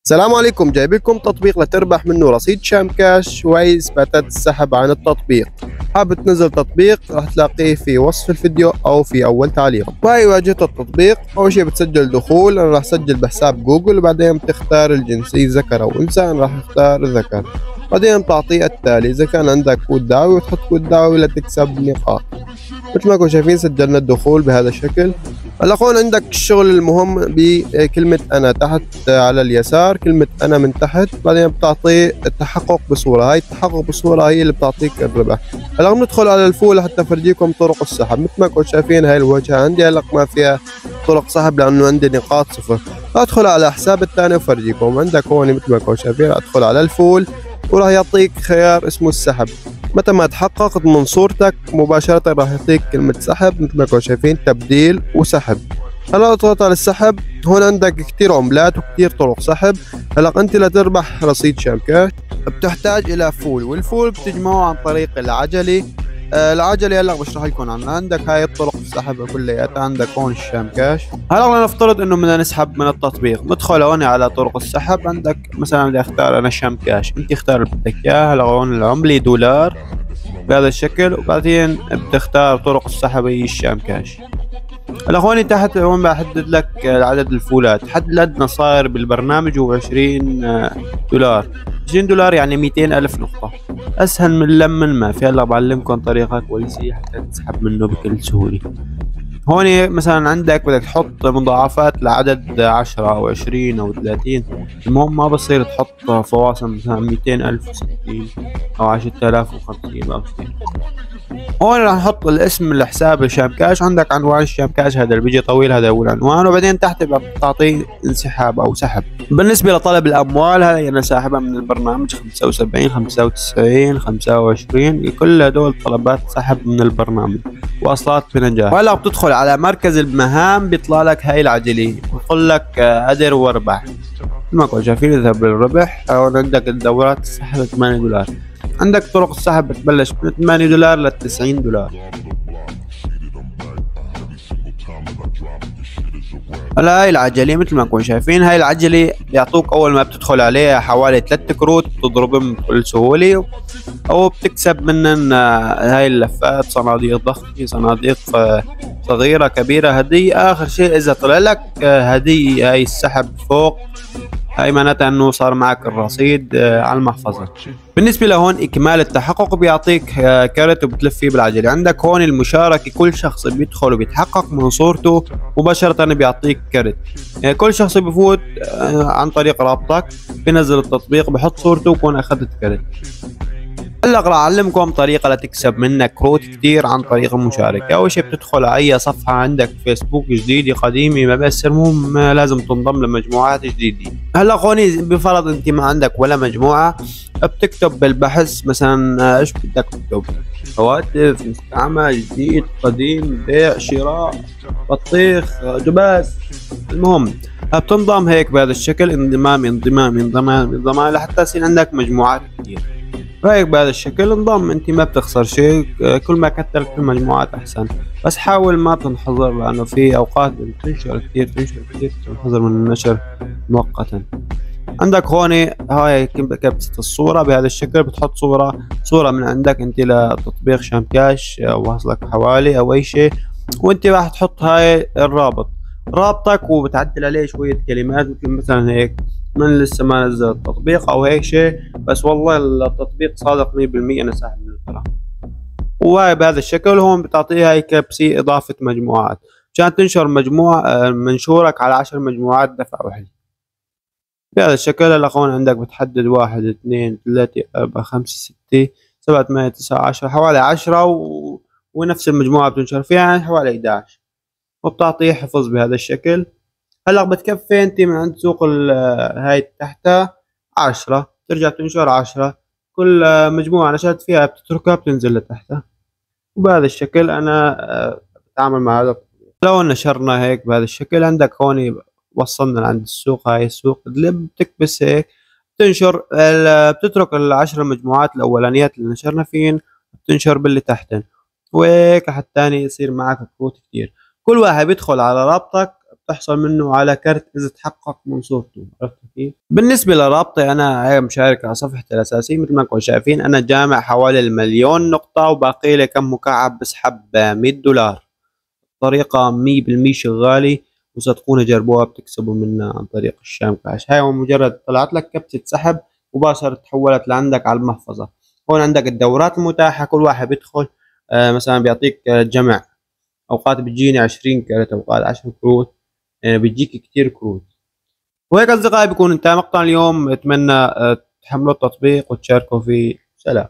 السلام عليكم، جايب لكم تطبيق لتربح منه رصيد شام كاش وإثباتات السحب عن التطبيق. حابب تنزل تطبيق راح تلاقيه في وصف الفيديو أو في أول تعليق. وهي واجهة التطبيق. أول شي بتسجل دخول، أنا راح أسجل بحساب جوجل، وبعدين بتختار الجنسية ذكر أو أنثى، أنا راح أختار ذكر. بعدين بتعطيه التالي، إذا كان عندك كود دعوي وتحط كود دعوي لتكسب نقاط. مثل ما انتم شايفين سجلنا الدخول بهذا الشكل. هلا هون عندك الشغل المهم بكلمة أنا تحت على اليسار، كلمة أنا من تحت، بعدين بتعطي التحقق بصورة. هاي التحقق بصورة هي اللي بتعطيك الربح. هلا بندخل على الفول لحتى افرجيكم طرق السحب. مثل ما انتم شايفين هاي الواجهة عندي هلا ما فيها طرق سحب لأنه عندي نقاط صفر. ادخل على حساب الثاني وافرجيكم. عندك هون مثل ما انتم شايفين ادخل على الفول وراح يعطيك خيار اسمه السحب. متى ما تحققت من صورتك مباشرة راح يعطيك كلمة سحب مثل ما انتم شايفين، تبديل وسحب. هلا اضغط على السحب. هون عندك كتير عملات وكتير طرق سحب. هلا انت لتربح رصيد شام كاش بتحتاج الى فول، والفول بتجمعه عن طريق العجلة. العجلة هلا بشرح لكم عنها. عندك هاي الطرق السحب كلياتها. عندك هون الشام كاش. هلا نفترض انه بدنا نسحب من التطبيق، ندخل هون على طرق السحب. عندك مثلا بدي اختار انا شام كاش، انت اختار اللي بدك اياه. هلا هون العملة دولار بهذا الشكل، وبعدين بتختار طرق السحب هي الشام كاش. هلا هون تحت هون بحدد لك عدد الفولات. حد الادنى صاير بالبرنامج هو 20 دولار. 20 دولار يعني 200 ألف نقطة. أسهل من لمن ما في. هلا بعلمكم طريقة كويسة حتى تسحب منه بكل سهولة. هون مثلا عندك بدك تحط مضاعفات لعدد 10 أو 20 أو 30. المهم ما بصير تحط فواصل مثلا 200 ألف و60 أو 10,050 أو 60. هون راح نحط الاسم الحساب الشام كاش. عندك عنوان الشام كاش هذا اللي بيجي طويل، هذا هو العنوان. وبعدين تحت بتعطيه انسحاب او سحب. بالنسبه لطلب الاموال هاي انا ساحبها من البرنامج 75 95 25. كل هدول طلبات سحب من البرنامج واصلات بنجاح. وهلا بتدخل على مركز المهام بيطلع لك هاي العجله بيقول لك ادر واربح. ما كنتوا شايفين اذهب للربح. هون عندك الدورات السحب 8 دولار. عندك طرق السحب بتبلش من 8 دولار ل 90 دولار. هلا هاي العجلة مثل ما نكون شايفين. هاي العجلة بيعطوك أول ما بتدخل عليها حوالي 3 كروت بتضربهم بكل سهولة، أو بتكسب منن هاي اللفات، صناديق ضخمة، صناديق صغيرة كبيرة، هدية. آخر شيء إذا طلع لك هدية هاي السحب فوق، هاي معناتها انه صار معك الرصيد على المحفظة. بالنسبة لهون اكمال التحقق بيعطيك كارت وبتلف فيه بالعجلة. عندك هون المشاركة، كل شخص بيدخل وبيتحقق من صورته مباشرة بيعطيك كارت. كل شخص بفوت عن طريق رابطك بينزل التطبيق بحط صورته وكون اخذت كارت. هلا راح اعلمكم طريقه لتكسب منها كروت كتير عن طريق المشاركه. اول شيء بتدخل على اي صفحه عندك فيسبوك جديده قديمه ما بس، المهم لازم تنضم لمجموعات جديده. هلا خوني بفرض انت ما عندك ولا مجموعه، بتكتب بالبحث مثلا ايش بدك تكتب، هواتف مستعمل جديد قديم بيع شراء بطيخ دباس. المهم بتنضم هيك بهذا الشكل، انضمام لحتى يصير عندك مجموعات كتير. رايك بهذا الشكل انضم، انت ما بتخسر شيء. كل ما كترت المجموعات احسن، بس حاول ما تنحظر لانه في اوقات تنشر كثير تنحظر من النشر مؤقتا. عندك هون هاي كبسة الصورة بهذا الشكل. بتحط صورة من عندك انت لتطبيق شام كاش واصلك حوالي او اي شيء، وانت راح تحط هاي رابطك وبتعدل عليه شوية كلمات مثلا هيك من لسه ما نزل التطبيق او هيك شيء، بس والله التطبيق صادق 100% انا ساحب من الفرع. وهاي بهذا الشكل. هون بتعطيها هاي كبسي اضافة مجموعات عشان تنشر مجموعة منشورك على 10 مجموعات دفع واحد بهذا الشكل. هلا هون عندك بتحدد 1 2 3 4 5 6 7 8 9 10 حوالي 10 ونفس المجموعة بتنشر فيها يعني حوالي 11، وبتعطيه حفظ بهذا الشكل. هلا بتكفي انت من عند سوق هاي تحتها 10، ترجع تنشر 10. كل مجموعة نشرت فيها بتتركها بتنزل لتحتها. وبهذا الشكل انا بتعامل مع هذا. لو نشرنا هيك بهذا الشكل، عندك هون وصلنا عند السوق. هاي السوق اللي بتكبس هيك بتنشر بتترك ال10 مجموعات الاولانيات اللي نشرنا فين، بتنشر باللي تحتن، وهيك حتى يصير معك كروت كتير. كل واحد بيدخل على رابطك تحصل منه على كرت إذا تحقق من صورته. عرفت كيف؟ بالنسبة لرابطي أنا هي مشارك على صفحتي الأساسية مثل ما انكم شايفين، أنا جامع حوالي المليون نقطة وباقي لي كم مكعب بسحب $100. طريقة 100% شغالة، وصدقوني جربوها بتكسبوا منها عن طريق الشام كاش. هاي مجرد طلعت لك كبسة سحب مباشرة تحولت لعندك على المحفظة. هون عندك الدورات المتاحة، كل واحد بيدخل مثلا بيعطيك جمع، أوقات بتجيني 20 كرت، أوقات 10 كروت، بتجيك كتير كروت. وهيك أصدقائي بيكون انتهى مقطع اليوم، أتمنى تحملوا التطبيق وتشاركوا فيه. سلام.